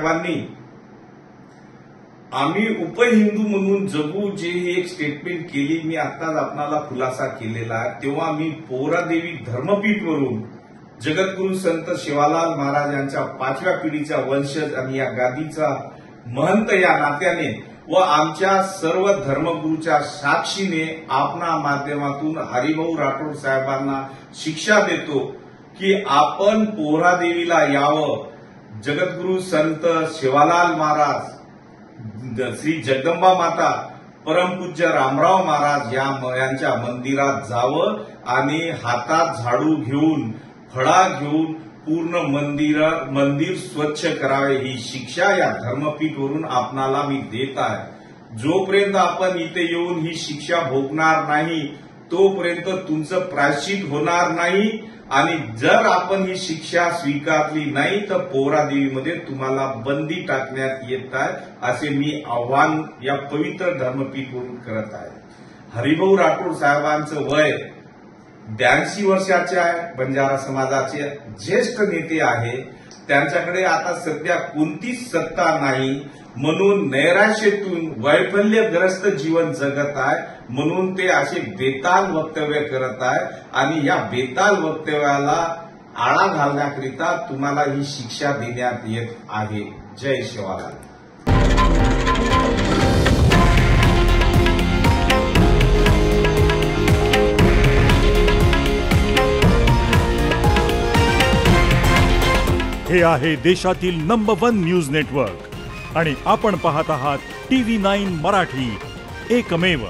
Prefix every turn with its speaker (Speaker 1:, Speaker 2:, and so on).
Speaker 1: साहेबांनी आम्ही उपहिंदू म्हणून जगू जे एक स्टेटमेंट केली, मी आत्ताच आपणाला खुलासा केलेला आहे, तेव्हा मी पोहरादेवी धर्मपीठवरून जगद्गुरू संत सेवालाल महाराज यांच्या 5व्या पिढीचा वंशज आणि या गादीचा महंत या नात्याने व आमच्या सर्व धर्मगुरूच्या साक्षीने आपणा माध्यमातून हरिभाऊ राठोड साहेबांना शिक्षा देतो की आपण पोहरादेवीला यावं. जगद्गुरू संत सेवालाल महाराज, श्री जगदंबा माता, परमपूज्य रामराव महाराज यांच्या मंदिरात जावं आणि हातात झाडू घेऊन, फळा घेऊन पूर्ण मंदिर स्वच्छ करावे. ही शिक्षा या धर्मपीठवरून आपणाला मी देत आहे. जोपर्यंत आपण इथे येऊन ही शिक्षा भोगणार नाही तोपर्यंत तुमचं प्रायश्चित होणार नाही आणि जर आपण ही शिक्षा स्वीकारली नाही तर पोहरादेवीमध्ये तुम्हाला बंदी टाकण्यात येत आहे, असे मी आव्हान या पवित्र धर्मपीठवरून करत आहे. हरिभाऊ राठोड साहेबांचं वय 82 वर्षाचे आहे. बंजारा समाजाचे ज्येष्ठ नेते आहे. त्यांच्याकडे आता सध्या कोणतीच सत्ता नाही म्हणून नैराश्यातून वैफल्यग्रस्त जीवन जगत आहे. म्हणून ते असे बेताल वक्तव्य करत आहे आणि या बेताल वक्तव्याला आळा घालण्याकरिता तुम्हाला ही शिक्षा देण्यात येत आहे. जय सेवालाल.
Speaker 2: हे आहे देशातील नंबर 1 न्यूज नेटवर्क आणि आपण पाहत आहात TV9 मराठी, एकमेव.